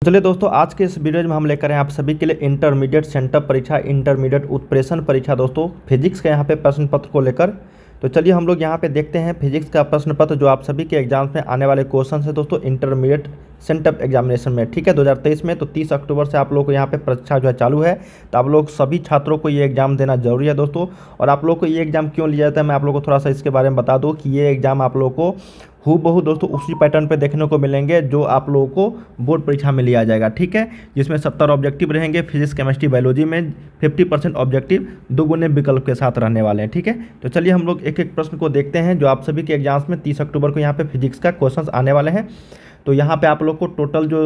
चलिए दोस्तों, आज के इस वीडियो में हम लेकर आए आप सभी के लिए इंटरमीडिएट सेंटअप परीक्षा, इंटरमीडिएट उत्प्रेषण परीक्षा दोस्तों फिजिक्स के यहाँ पे प्रश्न पत्र को लेकर। तो चलिए हम लोग यहाँ पे देखते हैं फिजिक्स का प्रश्न पत्र जो आप सभी के एग्जाम्स में आने वाले क्वेश्चन है दोस्तों इंटरमीडिएट सेंटअप एग्जामिनेशन में। ठीक है, 2023 में। तो 30 अक्टूबर से आप लोग को यहाँ पे परीक्षा जो है चालू है। तो आप लोग सभी छात्रों को ये एग्जाम देना जरूरी है दोस्तों। और आप लोग को ये एग्जाम क्यों लिया जाता है, मैं आप लोग को थोड़ा सा इसके बारे में बता दूँ कि ये एग्जाम आप लोग को हूबहू दोस्तों उसी पैटर्न पे देखने को मिलेंगे जो आप लोगों को बोर्ड परीक्षा में लिया जाएगा। ठीक है, जिसमें 70 ऑब्जेक्टिव रहेंगे फिजिक्स केमिस्ट्री बायोलॉजी में, 50% ऑब्जेक्टिव दुगुने विकल्प के साथ रहने वाले हैं। ठीक है, तो चलिए हम लोग एक एक प्रश्न को देखते हैं जो आप सभी के एग्जाम्स में 30 अक्टूबर को यहाँ पे फिजिक्स का क्वेश्चन आने वाले हैं। तो यहाँ पे आप लोग को टोटल जो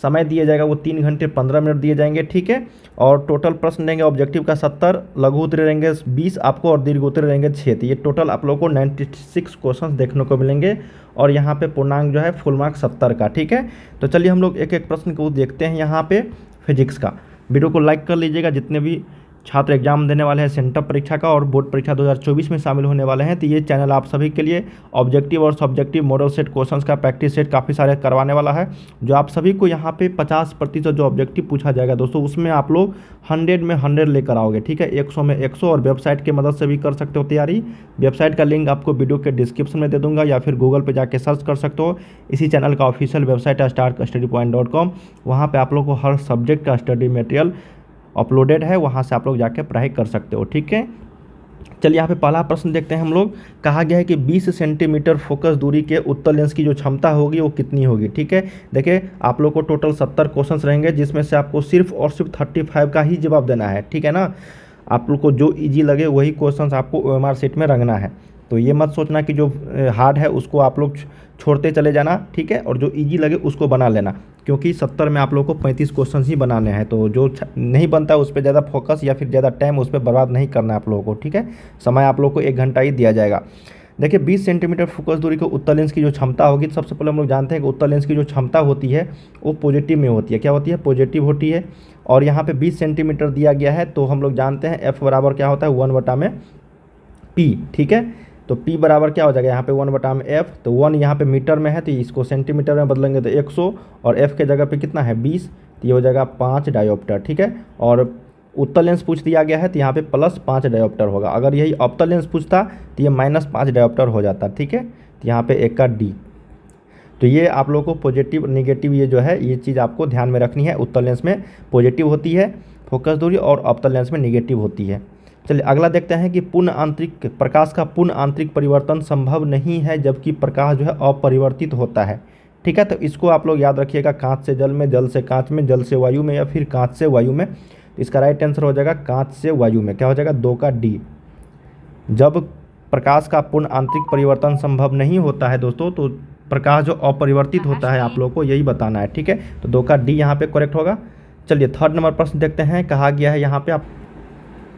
समय दिया जाएगा वो 3 घंटे 15 मिनट दिए जाएंगे। ठीक है, और टोटल प्रश्न रहेंगे ऑब्जेक्टिव का 70, लघु उत्तरीय रहेंगे 20 आपको और दीर्घ उत्तरीय रहेंगे 6। तो ये टोटल आप लोग को 96 क्वेश्चन देखने को मिलेंगे और यहाँ पे पूर्णांक जो है फुल मार्क 70 का। ठीक है, तो चलिए हम लोग एक एक प्रश्न को देखते हैं यहाँ पे फिजिक्स का। वीडियो को लाइक कर लीजिएगा जितने भी छात्र एग्जाम देने वाले हैं सेंटअप परीक्षा का और बोर्ड परीक्षा 2024 में शामिल होने वाले हैं। तो ये चैनल आप सभी के लिए ऑब्जेक्टिव और सब्जेक्टिव मॉडल सेट क्वेश्चंस का प्रैक्टिस सेट काफ़ी सारे करवाने वाला है, जो आप सभी को यहाँ पे 50% जो ऑब्जेक्टिव पूछा जाएगा दोस्तों उसमें आप लोग 100 में 100 लेकर आओगे। ठीक है, 100 में 100 और वेबसाइट की मदद से भी कर सकते हो तैयारी। वेबसाइट का लिंक आपको वीडियो के डिस्क्रिप्शन में दे दूंगा या फिर गूगल पर जाके सर्च कर सकते हो। इसी चैनल का ऑफिशियल वेबसाइट है starkstudypoint.com। वहाँ पर आप लोग को हर सब्जेक्ट का स्टडी मटेरियल अपलोडेड है, वहाँ से आप लोग जाके पढ़ाई कर सकते हो। ठीक है, चलिए यहाँ पे पहला प्रश्न देखते हैं हम लोग। कहा गया है कि 20 सेंटीमीटर फोकस दूरी के उत्तल लेंस की जो क्षमता होगी वो कितनी होगी। ठीक है, देखिए आप लोग को टोटल 70 क्वेश्चंस रहेंगे जिसमें से आपको सिर्फ और सिर्फ 35 का ही जवाब देना है। ठीक है ना, आप लोग को जो ईजी लगे वही क्वेश्चंस आपको OMR सेट में रंगना है। तो ये मत सोचना कि जो हार्ड है उसको आप लोग छोड़ते चले जाना। ठीक है, और जो इजी लगे उसको बना लेना, क्योंकि 70 में आप लोग को 35 क्वेश्चन ही बनाने हैं। तो जो नहीं बनता है उस पर ज़्यादा फोकस या फिर ज़्यादा टाइम उस पर बर्बाद नहीं करना है आप लोगों को। ठीक है, समय आप लोग को 1 घंटा ही दिया जाएगा। देखिए 20 सेंटीमीटर फोकस दूरी के उत्तल लेंस की जो क्षमता होगी, तो सबसे पहले हम लोग जानते हैं कि उत्तल लेंस की जो क्षमता होती है वो पॉजिटिव में होती है। क्या होती है? पॉजिटिव होती है। और यहाँ पे 20 सेंटीमीटर दिया गया है तो हम लोग जानते हैं F बराबर क्या होता है 1/P। ठीक है, तो P बराबर क्या हो जाएगा यहाँ पे 1/F। तो 1 यहाँ पे मीटर में है तो इसको सेंटीमीटर में बदलेंगे तो 100 और F के जगह पे कितना है 20, तो ये हो जाएगा 5 डायोप्टर। ठीक है, और उत्तल लेंस पूछ दिया गया है तो यहाँ पे +5 डायोप्टर होगा। अगर यही अवतल लेंस पूछता तो ये -5 डायोप्टर हो जाता। ठीक है, तो यहाँ पे 1 का D। तो ये आप लोगों को पॉजिटिव निगेटिव ये जो है ये चीज़ आपको ध्यान में रखनी है। उत्तल लेंस में पॉजिटिव होती है फोकस दूरी और अवतल लेंस में निगेटिव होती है। चलिए अगला देखते हैं कि प्रकाश का पूर्ण आंतरिक परिवर्तन संभव नहीं है जबकि प्रकाश जो है अपरिवर्तित होता है। ठीक है, तो इसको आप लोग याद रखिएगा, कांच से जल में, जल से कांच में, जल से वायु में या फिर कांच से वायु में। तो इसका राइट आंसर हो जाएगा कांच से वायु में। क्या हो जाएगा 2 का D। जब प्रकाश का पूर्ण आंतरिक परिवर्तन संभव नहीं होता है दोस्तों तो प्रकाश जो अपरिवर्तित होता है आप लोग को यही बताना है। ठीक है, तो 2 का D यहाँ पे करेक्ट होगा। चलिए थर्ड नंबर प्रश्न देखते हैं। कहा गया है यहाँ पे आप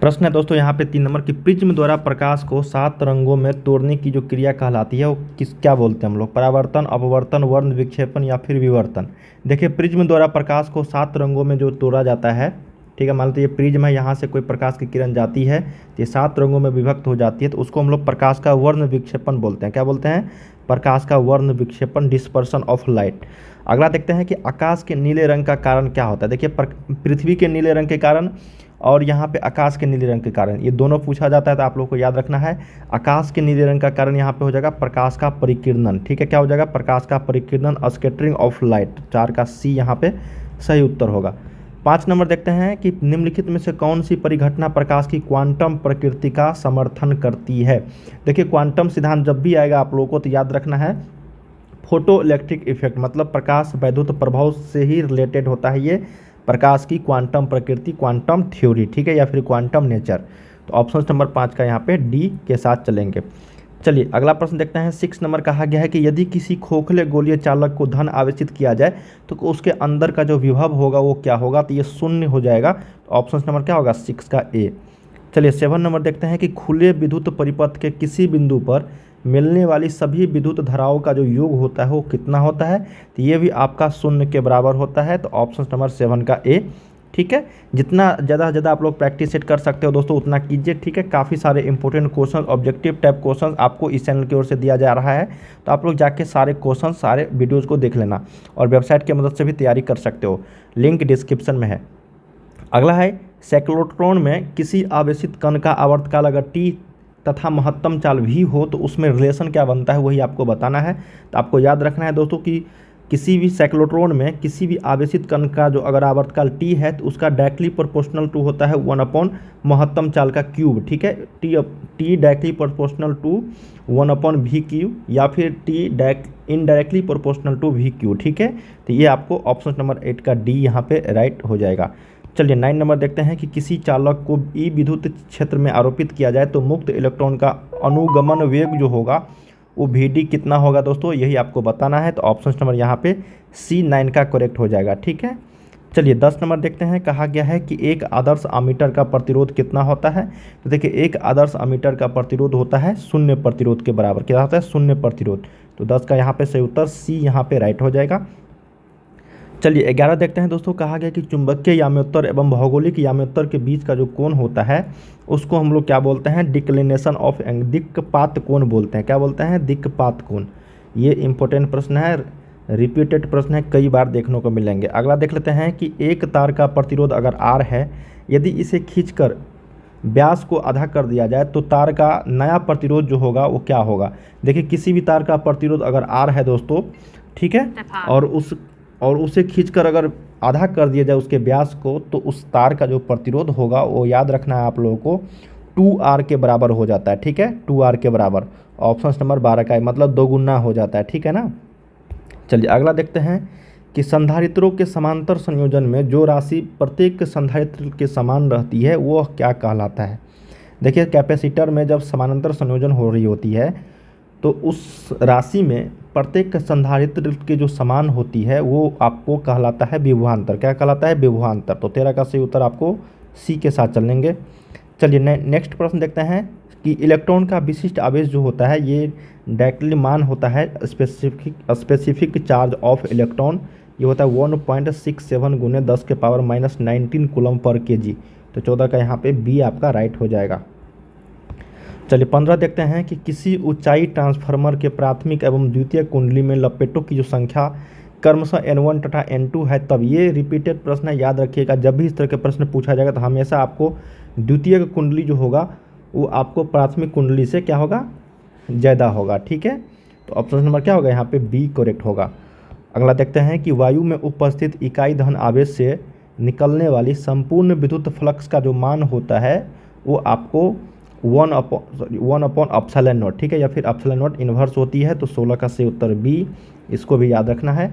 प्रश्न है दोस्तों यहाँ पे 3 नंबर की प्रिज्म द्वारा प्रकाश को 7 रंगों में तोड़ने की जो क्रिया कहलाती है वो क्या बोलते हैं हम लोग? परावर्तन, अपवर्तन, वर्ण विक्षेपण या फिर विवर्तन। देखिए प्रिज्म द्वारा प्रकाश को 7 रंगों में जो तोड़ा जाता है, ठीक है, मान लो ये प्रिज्म है, यहाँ से कोई प्रकाश की किरण जाती है तो ये 7 रंगों में विभक्त हो जाती है, तो उसको हम लोग प्रकाश का वर्ण विक्षेपण बोलते हैं। क्या बोलते हैं? प्रकाश का वर्ण विक्षेपण, डिस्पर्सन ऑफ लाइट। अगला देखते हैं कि आकाश के नीले रंग का कारण क्या होता है। देखिए पृथ्वी के नीले रंग के कारण और यहाँ पे आकाश के नीले रंग के कारण, ये दोनों पूछा जाता है तो आप लोग को याद रखना है। आकाश के नीले रंग का कारण यहाँ पे हो जाएगा प्रकाश का परिकिरणन। ठीक है, क्या हो जाएगा? प्रकाश का परिकिरणन, स्कैटरिंग ऑफ लाइट। 4 का C यहाँ पे सही उत्तर होगा। 5 नंबर देखते हैं कि निम्नलिखित में से कौन सी परिघटना प्रकाश की क्वांटम प्रकृति का समर्थन करती है। देखिए क्वांटम सिद्धांत जब भी आएगा आप लोगों को तो याद रखना है फोटो इलेक्ट्रिक इफेक्ट, मतलब प्रकाश वैद्युत प्रभाव से ही रिलेटेड होता है ये प्रकाश की क्वांटम प्रकृति, क्वांटम थ्योरी। ठीक है, या फिर क्वांटम नेचर। तो ऑप्शन नंबर 5 का यहाँ पे D के साथ चलेंगे। चलिए अगला प्रश्न देखते हैं। 6 नंबर कहा गया है कि यदि किसी खोखले गोलीय चालक को धन आवेशित किया जाए तो उसके अंदर का जो विभव होगा वो क्या होगा? तो ये 0 हो जाएगा। तो ऑप्शन नंबर क्या होगा? 6 का A। चलिए 7 नंबर देखते हैं कि खुले विद्युत परिपथ के किसी बिंदु पर मिलने वाली सभी विद्युत धाराओं का जो योग होता है वो कितना होता है? तो ये भी आपका 0 के बराबर होता है। तो ऑप्शन नंबर 7 का A ठीक है, जितना ज़्यादा से ज़्यादा आप लोग प्रैक्टिस सेट कर सकते हो दोस्तों उतना कीजिए। ठीक है, काफ़ी सारे important question, objective type question आपको इस चैनल की ओर से दिया जा रहा है, तो आप लोग जाके सारे क्वेश्चन, सारे वीडियोज़ को देख लेना और वेबसाइट की मदद से भी तैयारी कर सकते हो, लिंक डिस्क्रिप्शन में है। अगला है साइक्लोट्रॉन में किसी आवेशित कण का आवर्तकाल अगर टी तथा महत्तम चाल भी हो तो उसमें रिलेशन क्या बनता है वही आपको बताना है। तो आपको याद रखना है दोस्तों कि किसी भी साइक्लोट्रॉन में किसी भी आवेशित कण का जो अगर आवर्तकाल टी है तो उसका डायरेक्टली प्रोपोर्शनल टू होता है 1 महत्तम चाल का क्यूब। ठीक है, T directly proportional to 1/v³ या फिर T indirectly proportional to v³। ठीक है, तो ये आपको ऑप्शन नंबर 8 का डी यहाँ पे राइट हो जाएगा। चलिए 9 नंबर देखते हैं कि किसी चालक को ई विद्युत क्षेत्र में आरोपित किया जाए तो मुक्त इलेक्ट्रॉन का अनुगमन वेग जो होगा वो Vd कितना होगा दोस्तों, यही आपको बताना है। तो ऑप्शन नंबर यहाँ पे C9 का करेक्ट हो जाएगा। ठीक है, चलिए 10 नंबर देखते हैं। कहा गया है कि एक आदर्श अमीटर का प्रतिरोध कितना होता है। तो देखिए एक आदर्श अमीटर का प्रतिरोध होता है 0 प्रतिरोध के बराबर। क्या होता है? 0 प्रतिरोध। तो 10 का यहाँ पे सही उत्तर सी यहाँ पे राइट हो जाएगा। चलिए 11 देखते हैं दोस्तों। कहा गया कि चुंबकीय याम्योत्तर एवं भौगोलिक याम्योत्तर के बीच का जो कोण होता है उसको हम लोग क्या बोलते हैं? डिक्लिनेशन ऑफ एंगल, दिक्पात कोण बोलते हैं। क्या बोलते हैं? दिक्पात कोण। ये इंपॉर्टेंट प्रश्न है, रिपीटेड प्रश्न है, कई बार देखने को मिलेंगे। अगला देख लेते हैं कि एक तार का प्रतिरोध अगर आर है, यदि इसे खींचकर व्यास को आधा कर दिया जाए तो तार का नया प्रतिरोध जो होगा वो क्या होगा। देखिए किसी भी तार का प्रतिरोध अगर आर है दोस्तों, ठीक है, और उसे खींचकर अगर आधा कर दिया जाए उसके व्यास को, तो उस तार का जो प्रतिरोध होगा वो याद रखना है आप लोगों को 2r के बराबर हो जाता है। ठीक है, 2r के बराबर। ऑप्शन नंबर 12 का है, मतलब 2 गुना हो जाता है। ठीक है ना। चलिए अगला देखते हैं कि संधारित्रों के समांतर संयोजन में जो राशि प्रत्येक संधारित्र के समान रहती है वो क्या कहलाता है। देखिए कैपेसिटर में जब समानांतर संयोजन हो रही होती है तो उस राशि में प्रत्येक संधारित्र के जो समान होती है वो आपको कहलाता है विभवांतर। क्या कहलाता है? विभवांतर। तो 13 का सही उत्तर आपको सी के साथ चलेंगे। चलिए नेक्स्ट प्रश्न देखते हैं कि इलेक्ट्रॉन का विशिष्ट आवेश जो होता है ये डायरेक्टली मान होता है स्पेसिफिक चार्ज ऑफ इलेक्ट्रॉन। ये होता है 1.67 गुने 10⁻⁻19 कूलम पर kg। तो 14 का यहाँ पे बी आपका राइट हो जाएगा। चलिए 15 देखते हैं कि किसी ऊंचाई ट्रांसफार्मर के प्राथमिक एवं द्वितीय कुंडली में लपेटों की जो संख्या क्रमशः N1 तथा N2 है। तब ये रिपीटेड प्रश्न है, याद रखिएगा जब भी इस तरह के प्रश्न पूछा जाएगा तो हमेशा आपको द्वितीय कुंडली जो होगा वो आपको प्राथमिक कुंडली से क्या होगा? ज़्यादा होगा। ठीक है, तो ऑप्शन नंबर क्या होगा यहाँ पे? बी करेक्ट होगा। अगला देखते हैं कि वायु में उपस्थित इकाई धन आवेश से निकलने वाली संपूर्ण विद्युत फ्लक्स का जो मान होता है वो आपको 1/ε0, ठीक है, या फिर ε0 इन्वर्स होती है। तो 16 का सही उत्तर बी, इसको भी याद रखना है।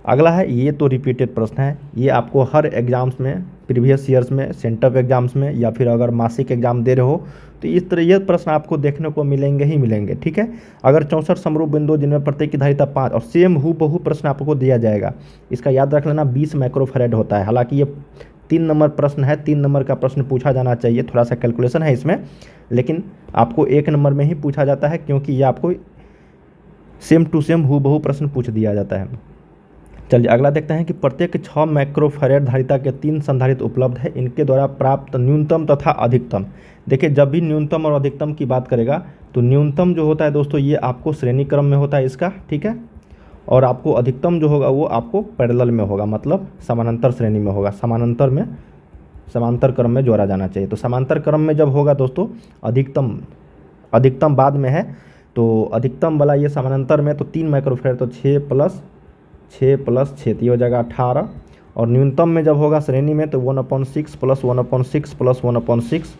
अगला है, ये तो रिपीटेड प्रश्न है, ये आपको हर एग्जाम्स में, प्रीवियस ईयर्स में, सेंटर एग्जाम्स में या फिर अगर मासिक एग्जाम दे रहे हो तो इस तरह ये प्रश्न आपको देखने को मिलेंगे ही मिलेंगे। ठीक है, अगर 64 समरूप बिंदु जिनमें प्रत्येक की धारिता 5 और सेम हूबहू प्रश्न आपको दिया जाएगा, इसका याद रख लेना 20 माइक्रोफैराड होता है। हालांकि ये 3 नंबर प्रश्न है, 3 नंबर का प्रश्न पूछा जाना चाहिए, थोड़ा सा कैलकुलेशन है इसमें, लेकिन आपको 1 नंबर में ही पूछा जाता है क्योंकि ये आपको सेम टू सेम हूबहू प्रश्न पूछ दिया जाता है। चलिए अगला देखते हैं कि प्रत्येक 6 माइक्रोफैराड धारिता के 3 संधारित्र उपलब्ध है, इनके द्वारा प्राप्त न्यूनतम तथा अधिकतम। देखिए जब भी न्यूनतम और अधिकतम की बात करेगा तो न्यूनतम जो होता है दोस्तों ये आपको श्रेणी क्रम में होता है इसका, ठीक है, और आपको अधिकतम जो होगा वो आपको पैरेलल में होगा, मतलब समानांतर श्रेणी में होगा। समांतर क्रम में जोड़ा जाना चाहिए। तो समांतर क्रम में जब होगा दोस्तों अधिकतम बाद में है, तो अधिकतम वाला ये समानांतर में तो 3 माइक्रोफैराड, तो 6 + 6 + 6 ये हो जाएगा 18। और न्यूनतम में जब होगा श्रेणी में तो 1/6 + 1/6 + 1/6,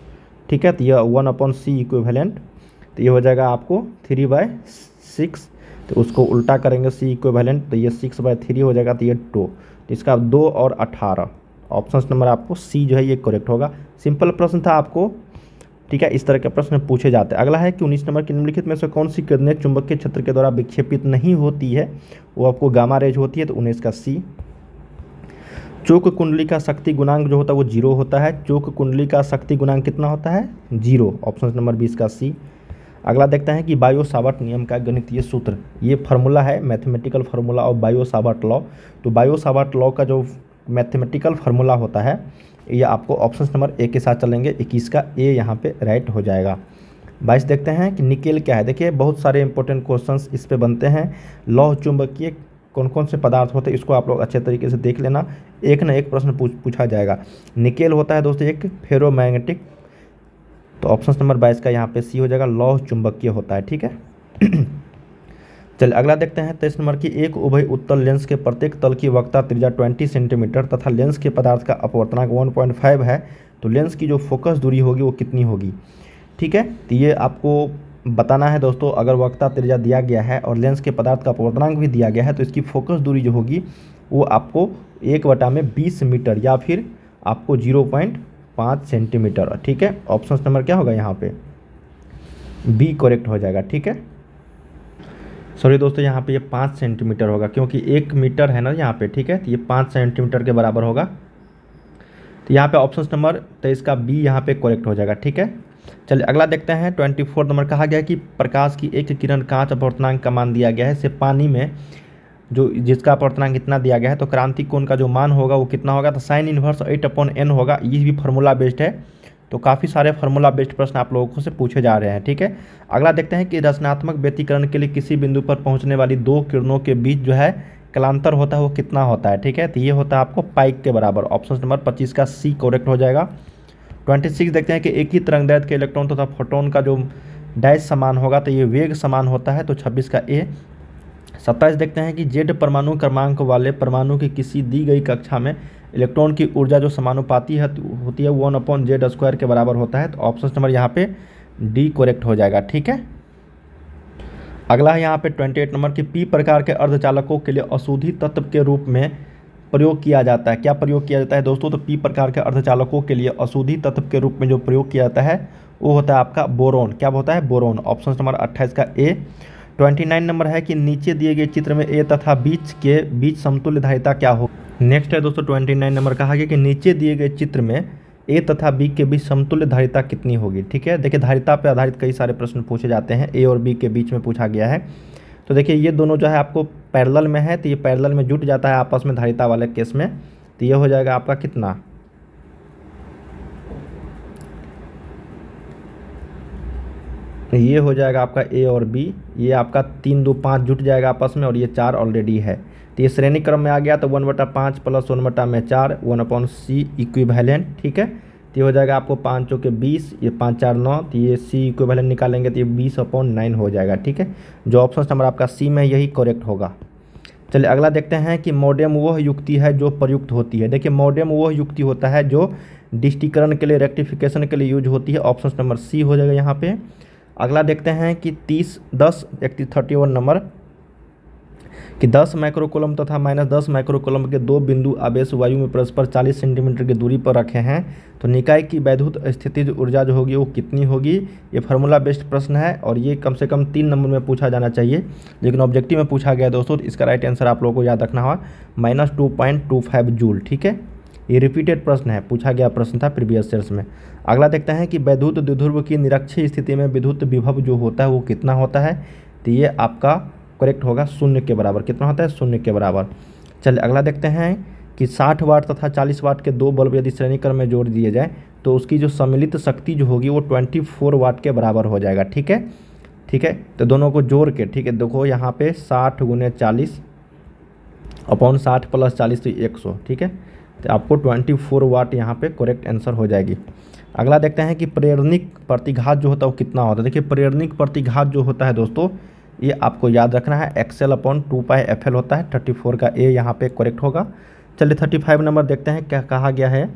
ठीक है, तो यह 1/c इक्विवेलेंट, तो ये हो जाएगा आपको 3/6। तो उसको उल्टा करेंगे c इक्विवेलेंट, तो ये 6/3 हो जाएगा, तो ये 2, तो इसका 2 और 18। ऑप्शन नंबर आपको सी जो है ये करेक्ट होगा। सिंपल प्रश्न था आपको, ठीक है, इस तरह के प्रश्न पूछे जाते हैं। अगला है कि 19 नंबर की निम्नलिखित में से कौन सी किरणें चुंबकीय क्षेत्र के द्वारा विक्षेपित नहीं होती है, वो आपको गामा रेज होती है। तो 19 का सी। चौक कुंडली का शक्ति गुणांक जो होता है वो 0 होता है। चौक कुंडली का शक्ति गुणांक कितना होता है? 0। ऑप्शन नंबर 20 का सी। अगला देखते हैं कि बायो सावर्ट नियम का गणितीय सूत्र, ये फार्मूला है, mathematical formula of Biot Savart law. तो बायो सावर्ट लॉ का जो मैथमेटिकल फार्मूला होता है, ये आपको ऑप्शन नंबर ए के साथ चलेंगे, 21 का ए यहाँ पे राइट हो जाएगा। 22 देखते हैं कि निकेल क्या है। देखिए बहुत सारे इंपॉर्टेंट क्वेश्चंस इस पे बनते हैं। लौह चुंबकीय कौन कौन से पदार्थ होते हैं इसको आप लोग अच्छे तरीके से देख लेना, एक ना एक प्रश्न पूछा जाएगा। निकेल होता है दोस्तों एक फेरोमैग्नेटिक, तो ऑप्शन नंबर 22 का यहाँ पे सी हो जाएगा, लौह चुंबकीय होता है। ठीक है चलिए अगला देखते हैं 23 नंबर की, एक उभय उत्तल लेंस के प्रत्येक तल की वक्रता त्रिज्या 20 सेंटीमीटर तथा लेंस के पदार्थ का अपवर्तनांक 1.5 है, तो लेंस की जो फोकस दूरी होगी वो कितनी होगी। ठीक है, तो ये आपको बताना है दोस्तों। अगर वक्रता त्रिज्या दिया गया है और लेंस के पदार्थ का अपवर्तनांक भी दिया गया है, तो इसकी फोकस दूरी जो होगी वो आपको 1/20 मीटर या फिर आपको 0.5 सेंटीमीटर। ठीक है, ऑप्शन नंबर क्या होगा यहाँ पे, बी करेक्ट हो जाएगा। ठीक है, सॉरी दोस्तों यहाँ पे ये 5 सेंटीमीटर होगा, क्योंकि 1 मीटर है ना यहाँ पे। ठीक है, तो ये 5 सेंटीमीटर के बराबर होगा, तो यहाँ पे ऑप्शन नंबर 23 का बी यहाँ पे करेक्ट हो जाएगा। ठीक है, चलिए अगला देखते हैं 24 नंबर। कहा गया कि प्रकाश की एक किरण कांच अपवर्तनांक का मान दिया गया है, से पानी में जो जिसका अपवर्तनांक इतना दिया गया है, तो क्रांति कोण का जो मान होगा वो कितना होगा, तो साइन इनवर्स 8/n होगा। ये भी फार्मूला बेस्ड है, तो काफ़ी सारे फार्मूला बेस्ड प्रश्न आप लोगों से पूछे जा रहे हैं। ठीक है, अगला देखते हैं कि रचनात्मक व्यतिकरण के लिए किसी बिंदु पर पहुंचने वाली दो किरणों के बीच जो है कलांतर होता है वो कितना होता है। ठीक है, तो ये होता है आपको पाइक के बराबर, ऑप्शन नंबर 25 का सी करेक्ट हो जाएगा। 26 देखते हैं कि एक ही तरंगदैर्घ्य के इलेक्ट्रॉन तथा फोटोन का जो डैश समान होगा, तो ये वेग समान होता है, तो 26 का ए। 27 देखते हैं कि जेड परमाणु क्रमांक वाले परमाणु की किसी दी गई कक्षा में इलेक्ट्रॉन की ऊर्जा जो समानुपाती होती है 1/z² के बराबर होता है, तो ऑप्शन नंबर यहाँ पे डी करेक्ट हो जाएगा। ठीक है, अगला है यहाँ पे 28 नंबर की, पी प्रकार के अर्धचालकों के लिए अशुद्धि तत्व के रूप में प्रयोग किया जाता है। क्या प्रयोग किया जाता है दोस्तों, तो पी प्रकार के अर्धचालकों के लिए अशुद्धि तत्व के रूप में जो प्रयोग किया जाता है वो होता है आपका बोरोन। क्या होता है, बोरोन, ऑप्शन नंबर 28 का ए। 29 नंबर है कि नीचे दिए गए चित्र में ए तथा बीच समतुल्य धारिता क्या हो। नेक्स्ट है दोस्तों 29 नंबर, कहा गया कि नीचे दिए गए चित्र में ए तथा बी के बीच समतुल्य धारिता कितनी होगी। ठीक है, देखिए धारिता पर आधारित कई सारे प्रश्न पूछे जाते हैं, ए और बी के बीच में पूछा गया है। तो देखिए ये दोनों जो है आपको पैरेलल में है, तो ये पैरेलल में जुट जाता है आपस में धारिता वाले केस में, तो ये हो जाएगा आपका कितना, ये हो जाएगा आपका ए और बी, ये आपका 3 2 5 जुट जाएगा आपस में, और ये 4 ऑलरेडी है, तो ये श्रेणी क्रम में आ गया, तो 1/5 + 1/4 1/c इक्विवेलेंट। ठीक है, तो ये हो जाएगा आपको 5 चौके 20, ये 5 4 9, तो ये सी इक्विवेलेंट निकालेंगे तो ये 20/9 हो जाएगा। ठीक है, जो ऑप्शन नंबर आपका सी में यही करेक्ट होगा। चलिए अगला देखते हैं कि मॉडेम वह युक्ति है जो प्रयुक्त होती है। देखिए मॉडेम वह युक्ति होता है जो डिस्टिकरण के लिए, रेक्टिफिकेशन के लिए यूज होती है, ऑप्शन नंबर सी हो जाएगा यहाँ पे। अगला देखते हैं कि 31 नंबर कि 10 माइक्रोकूलम तथा -10 माइक्रोकूलम के दो बिंदु आवेश वायु में परस्पर 40 सेंटीमीटर की दूरी पर रखे हैं, तो निकाय की वैद्युत स्थितिज ऊर्जा जो होगी वो कितनी होगी। ये फार्मूला बेस्ड प्रश्न है और ये कम से कम 3 नंबर में पूछा जाना चाहिए, लेकिन ऑब्जेक्टिव में पूछा गया दोस्तों, तो इसका राइट आंसर आप लोगों को याद रखना होगा -2.25 जूल। ठीक है, ये रिपीटेड प्रश्न है, पूछा गया प्रश्न था प्रीवियस ईयर्स में। अगला देखते हैं कि वैद्युत द्विध्रुव की निरक्षीय स्थिति में विद्युत विभव जो होता है वो कितना होता है, तो ये आपका करेक्ट होगा 0 के बराबर। कितना होता है, 0 के बराबर। चलिए अगला देखते हैं कि 60 वाट तथा 40 वाट के दो बल्ब यदि श्रेणी क्रम में जोड़ दिए जाए तो उसकी जो सम्मिलित शक्ति जो होगी वो 24 वाट के बराबर हो जाएगा। ठीक है, ठीक है, तो दोनों को जोड़ के, ठीक है, देखो यहाँ पे 60 × 40 अपॉन 60 + 40 तो 100। ठीक है, तो आपको 24 वाट यहाँ पे करेक्ट आंसर हो जाएगी। अगला देखते हैं कि प्रेरणिक प्रतिघात जो होता है वो कितना होता है। देखिए प्रेरणिक प्रतिघात जो होता है दोस्तों, ये आपको याद रखना है, XL/2πfl होता है। 34 का ए यहाँ पे करेक्ट होगा। चलिए 35 नंबर देखते हैं, क्या कहा गया है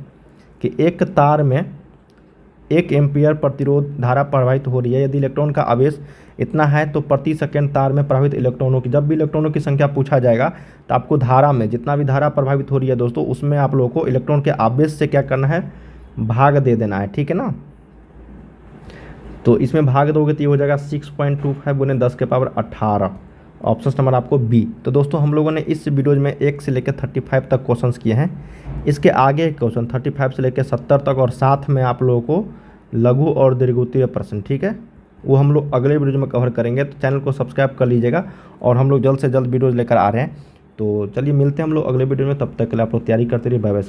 कि एक तार में 1 एम्पीयर प्रतिरोध धारा प्रवाहित हो रही है, यदि इलेक्ट्रॉन का आवेश इतना है तो प्रति सेकंड तार में प्रवाहित इलेक्ट्रॉनों की, जब भी इलेक्ट्रॉनों की संख्या पूछा जाएगा तो आपको धारा में जितना भी धारा प्रभावित हो रही है दोस्तों, उसमें आप लोगों को इलेक्ट्रॉन के आवेश से क्या करना है, भाग दे देना है। ठीक है ना, तो इसमें भाग दोगे तो ये हो जाएगा 6.25 × 10⁻18, ऑप्शन नंबर आपको बी। तो दोस्तों हम लोगों ने इस वीडियो में 1 से लेकर 35 तक क्वेश्चंस किए हैं, इसके आगे क्वेश्चन 35 से लेकर 70 तक और साथ में आप लोगों को लघु और दीर्घवृत्तीय प्रश्न, ठीक है, वो हम लोग अगले वीडियो में कवर करेंगे। तो चैनल को सब्सक्राइब कर लीजिएगा और हम लोग जल्द से जल्द वीडियोज़ लेकर आ रहे हैं। तो चलिए मिलते हैं हम लोग अगले वीडियो में, तब तक के लिए आप लोग तैयारी करते रहिए। Bye bye.